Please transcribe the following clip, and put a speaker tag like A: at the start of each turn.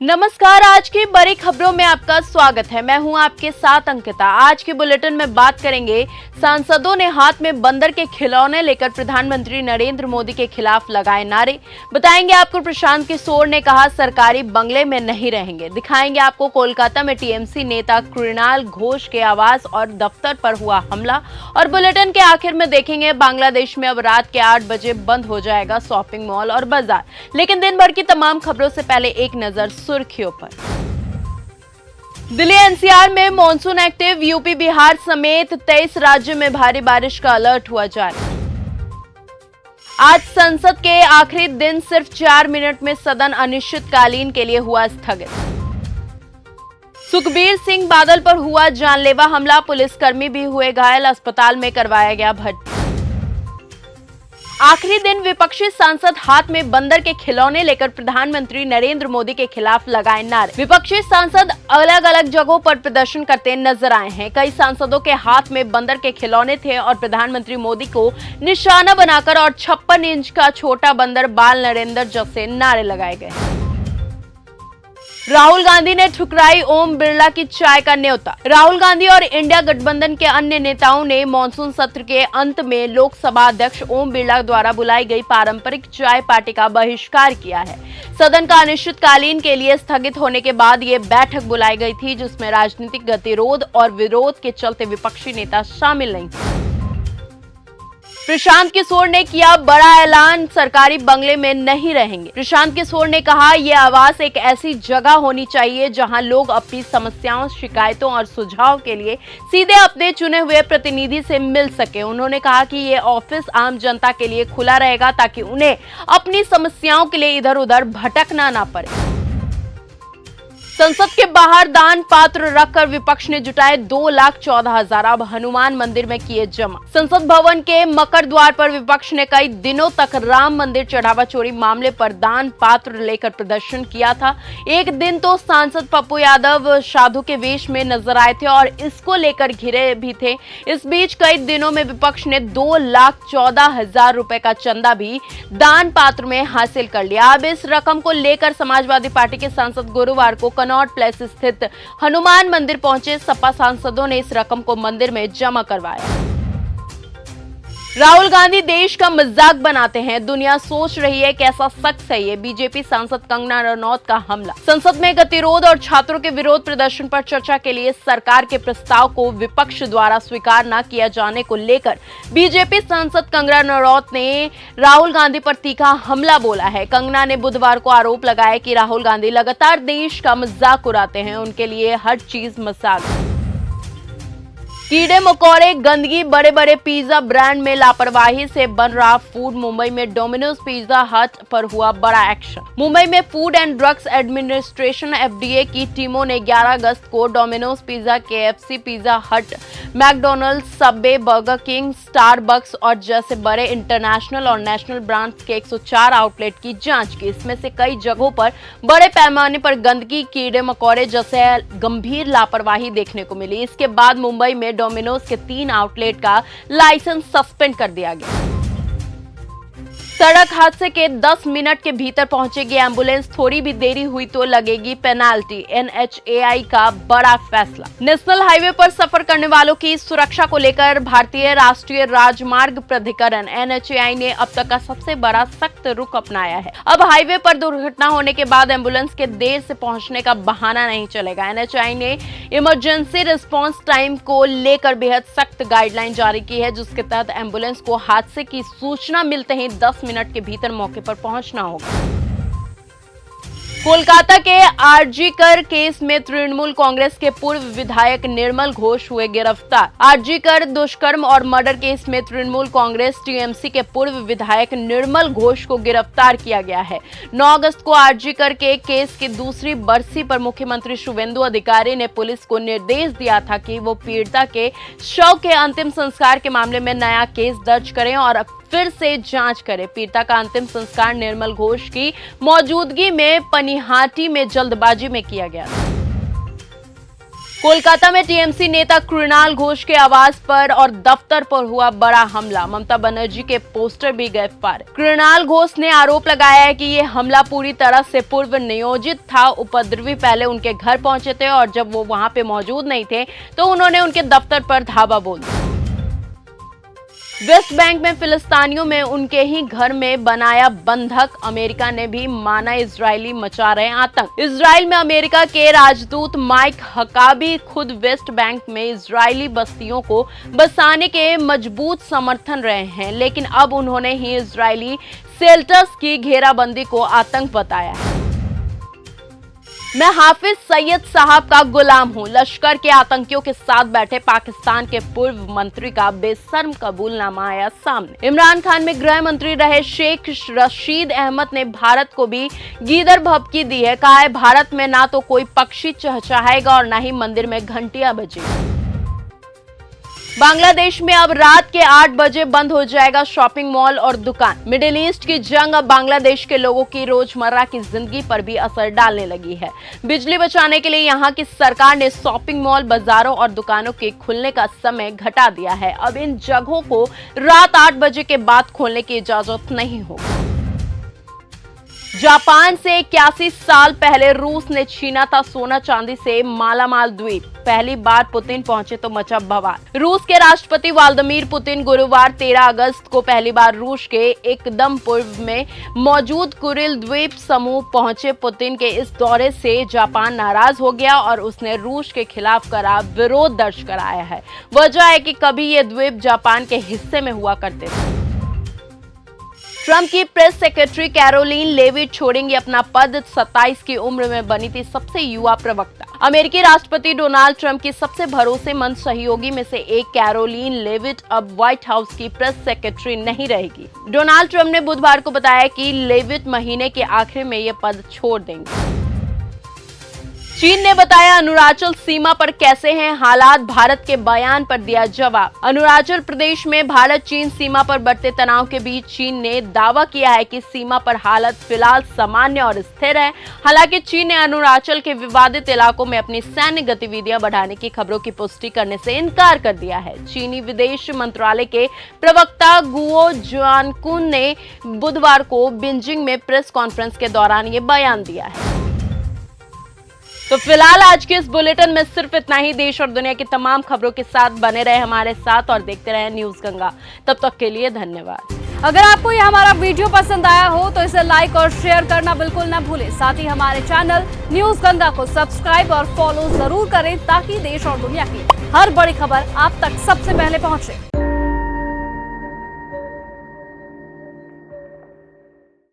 A: नमस्कार। आज की बड़ी खबरों में आपका स्वागत है। मैं हूं आपके साथ अंकिता। आज के बुलेटिन में बात करेंगे, सांसदों ने हाथ में बंदर के खिलौने लेकर प्रधानमंत्री नरेंद्र मोदी के खिलाफ लगाए नारे। बताएंगे आपको प्रशांत किशोर ने कहा सरकारी बंगले में नहीं रहेंगे। दिखाएंगे आपको कोलकाता में टीएमसी नेता कृणाल घोष के आवास और दफ्तर पर हुआ हमला। और बुलेटिन के आखिर में देखेंगे, बांग्लादेश में अब रात के 8 बजे बंद हो जाएगा शॉपिंग मॉल और बाजार। लेकिन दिन भर की तमाम खबरों से पहले एक नजर सुर्खियों पर। दिल्ली एनसीआर में मॉनसून एक्टिव, यूपी बिहार समेत 23 राज्यों में भारी बारिश का अलर्ट हुआ जारी। आज संसद के आखिरी दिन सिर्फ 4 मिनट में सदन अनिश्चितकालीन के लिए हुआ स्थगित। सुखबीर सिंह बादल पर हुआ जानलेवा हमला, पुलिसकर्मी भी हुए घायल, अस्पताल में करवाया गया भर्ती। आखिरी दिन विपक्षी सांसद हाथ में बंदर के खिलौने लेकर प्रधानमंत्री नरेंद्र मोदी के खिलाफ लगाए नारे। विपक्षी सांसद अलग अलग जगहों पर प्रदर्शन करते नजर आए हैं। कई सांसदों के हाथ में बंदर के खिलौने थे और प्रधानमंत्री मोदी को निशाना बनाकर और 56 इंच का छोटा बंदर बाल नरेंद्र जैसे नारे लगाए गए। राहुल गांधी ने ठुकराई ओम बिरला की चाय का न्योता। राहुल गांधी और इंडिया गठबंधन के अन्य नेताओं ने मॉनसून सत्र के अंत में लोकसभा अध्यक्ष ओम बिरला द्वारा बुलाई गई पारंपरिक चाय पार्टी का बहिष्कार किया है। सदन का अनिश्चितकालीन के लिए स्थगित होने के बाद ये बैठक बुलाई गई थी, जिसमें राजनीतिक गतिरोध और विरोध के चलते विपक्षी नेता शामिल नहीं थे। प्रशांत किशोर ने किया बड़ा ऐलान, सरकारी बंगले में नहीं रहेंगे। प्रशांत किशोर ने कहा, यह आवास एक ऐसी जगह होनी चाहिए जहां लोग अपनी समस्याओं, शिकायतों और सुझाव के लिए सीधे अपने चुने हुए प्रतिनिधि से मिल सके। उन्होंने कहा कि ये ऑफिस आम जनता के लिए खुला रहेगा ताकि उन्हें अपनी समस्याओं के लिए इधर उधर भटकना ना पड़े। संसद के बाहर दान पात्र रखकर विपक्ष ने जुटाए 2,14,000, अब हनुमान मंदिर में किए जमा। संसद भवन के मकर द्वार पर विपक्ष ने कई दिनों तक राम मंदिर चढ़ावा चोरी मामले पर दान पात्र लेकर प्रदर्शन किया था। एक दिन तो सांसद पप्पू यादव साधु के वेश में नजर आए थे और इसको लेकर घिरे भी थे। इस बीच कई दिनों में विपक्ष ने 2,14,000 रुपए का चंदा भी दान पात्र में हासिल कर लिया। अब इस रकम को लेकर समाजवादी पार्टी के सांसद गुरुवार को कनॉट प्लेस स्थित हनुमान मंदिर पहुंचे। सपा सांसदों ने इस रकम को मंदिर में जमा करवाया। राहुल गांधी देश का मजाक बनाते हैं, दुनिया सोच रही है कैसा शख्स है ये। बीजेपी सांसद कंगना रनौत का हमला। संसद में गतिरोध और छात्रों के विरोध प्रदर्शन पर चर्चा के लिए सरकार के प्रस्ताव को विपक्ष द्वारा स्वीकार न किया जाने को लेकर बीजेपी सांसद कंगना रनौत ने राहुल गांधी पर तीखा हमला बोला है। कंगना ने बुधवार को आरोप लगाया कि राहुल गांधी लगातार देश का मजाक उड़ाते हैं, उनके लिए हर चीज मजाक है। कीड़े मकोड़े, गंदगी, बड़े बड़े पिज्जा ब्रांड में लापरवाही से बन रहा फूड। मुंबई में डोमिनोज पिज्जा हट पर हुआ बड़ा एक्शन। मुंबई में food and drugs administration FDA की टीमों ने 11 अगस्त को डोमिनोज पिज्जा, केएफसी, पिज्जा हट, McDonald's, Subway, burger king, Starbucks और जैसे बड़े इंटरनेशनल और नेशनल ब्रांड्स के 104 आउटलेट की जांच की। इसमें से कई जगहों पर बड़े पैमाने पर गंदगी, कीड़े मकोड़े जैसे गंभीर लापरवाही देखने को मिली। इसके बाद मुंबई में डोमिनोज के 3 आउटलेट का लाइसेंस सस्पेंड कर दिया गया। सड़क हादसे के 10 मिनट के भीतर पहुंचेगी एम्बुलेंस, थोड़ी भी देरी हुई तो लगेगी पेनाल्टी। एनएचएआई का बड़ा फैसला। नेशनल हाईवे पर सफर करने वालों की सुरक्षा को लेकर भारतीय राष्ट्रीय राजमार्ग प्राधिकरण एनएचएआई ने अब तक का सबसे बड़ा सख्त रुख अपनाया है। अब हाईवे पर दुर्घटना होने के बाद एम्बुलेंस के देर से पहुंचने का बहाना नहीं चलेगा। एनएचएआई ने इमरजेंसी रिस्पांस टाइम को लेकर बेहद सख्त गाइडलाइन जारी की है, जिसके तहत एम्बुलेंस को हादसे की सूचना मिलते ही 10 मिनट के भीतर मौके पर पहुंचना होगा। कोलकाता के आरजीकर केस में तृणमूल कांग्रेस के पूर्व विधायक निर्मल घोष हुए गिरफ्तार। आरजीकर दुष्कर्म और मर्डर केस में तृणमूल कांग्रेस टीएमसी के पूर्व विधायक निर्मल घोष को गिरफ्तार किया गया है। 9 अगस्त को आरजीकर के केस की दूसरी बरसी पर मुख्यमंत्री शुवेंदु अधिकारी ने पुलिस को निर्देश दिया था कि वो पीड़िता के शव के अंतिम संस्कार के मामले में नया केस दर्ज करें और फिर से जांच करे। पीड़िता का अंतिम संस्कार निर्मल घोष की मौजूदगी में पनिहाटी में जल्दबाजी में किया गया। कोलकाता में टीएमसी नेता कृणाल घोष के आवास पर और दफ्तर पर हुआ बड़ा हमला। ममता बनर्जी के पोस्टर भी गए फाड़। कृणाल घोष ने आरोप लगाया है कि ये हमला पूरी तरह से पूर्व नियोजित था। उपद्रवी पहले उनके घर पहुंचे थे और जब वो वहां पे मौजूद नहीं थे तो उन्होंने उनके दफ्तर पर धावा बोल दिया। वेस्ट बैंक में फिलिस्तीनियों में उनके ही घर में बनाया बंधक। अमेरिका ने भी माना इजरायली मचा रहे आतंक। इजराइल में अमेरिका के राजदूत माइक हकाबी खुद वेस्ट बैंक में इजरायली बस्तियों को बसाने के मजबूत समर्थन रहे हैं, लेकिन अब उन्होंने ही इजरायली शेल्टर्स की घेराबंदी को आतंक बताया है। मैं हाफिज सईद साहब का गुलाम हूं। लश्कर के आतंकियों के साथ बैठे पाकिस्तान के पूर्व मंत्री का बेशर्म कबूलनामा आया सामने। इमरान खान में गृह मंत्री रहे शेख रशीद अहमद ने भारत को भी गीदड़ भभकी दी है। कहा है भारत में ना तो कोई पक्षी चहचहाएगा और ना ही मंदिर में घंटियां बजेगी। बांग्लादेश में अब रात के 8 बजे बंद हो जाएगा शॉपिंग मॉल और दुकान। मिडिल ईस्ट की जंग अब बांग्लादेश के लोगों की रोजमर्रा की जिंदगी पर भी असर डालने लगी है। बिजली बचाने के लिए यहाँ की सरकार ने शॉपिंग मॉल, बाजारों और दुकानों के खुलने का समय घटा दिया है। अब इन जगहों को रात 8 बजे के बाद खोलने की इजाजत नहीं होगी। जापान से 81 साल पहले रूस ने छीना था सोना चांदी से मालामाल द्वीप। पहली बार पुतिन पहुंचे तो मचा बवाल। रूस के राष्ट्रपति व्लादिमीर पुतिन गुरुवार 13 अगस्त को पहली बार रूस के एकदम पूर्व में मौजूद कुरिल द्वीप समूह पहुंचे। पुतिन के इस दौरे से जापान नाराज हो गया और उसने रूस के खिलाफ कड़ा विरोध दर्ज कराया है। वजह है कि कभी ये द्वीप जापान के हिस्से में हुआ करते थे। ट्रंप की प्रेस सेक्रेटरी कैरोलिन लेविट छोड़ेंगी अपना पद। 27 की उम्र में बनी थी सबसे युवा प्रवक्ता। अमेरिकी राष्ट्रपति डोनाल्ड ट्रंप की सबसे भरोसेमंद सहयोगी में से एक कैरोलिन लेविट अब व्हाइट हाउस की प्रेस सेक्रेटरी नहीं रहेगी। डोनाल्ड ट्रंप ने बुधवार को बताया कि लेविट महीने के आखिर में ये पद छोड़ देंगे। चीन ने बताया अरुणाचल सीमा पर कैसे हैं हालात। भारत के बयान पर दिया जवाब। अरुणाचल प्रदेश में भारत चीन सीमा पर बढ़ते तनाव के बीच चीन ने दावा किया है कि सीमा पर हालत फिलहाल सामान्य और स्थिर है। हालांकि चीन ने अरुणाचल के विवादित इलाकों में अपनी सैन्य गतिविधियां बढ़ाने की खबरों की पुष्टि करने से इनकार कर दिया है। चीनी विदेश मंत्रालय के प्रवक्ता गुओ जुआनकुन ने बुधवार को बीजिंग में प्रेस कॉन्फ्रेंस के दौरान ये बयान दिया है। तो फिलहाल आज के इस बुलेटिन में सिर्फ इतना ही। देश और दुनिया की तमाम खबरों के साथ बने रहे हमारे साथ और देखते रहे न्यूज गंगा। तब तक के लिए धन्यवाद।
B: अगर आपको ये हमारा वीडियो पसंद आया हो तो इसे लाइक और शेयर करना बिल्कुल ना भूलें। साथ ही हमारे चैनल न्यूज गंगा को सब्सक्राइब और फॉलो जरूर करें ताकि देश और दुनिया की हर बड़ी खबर आप तक सबसे पहले पहुंचे।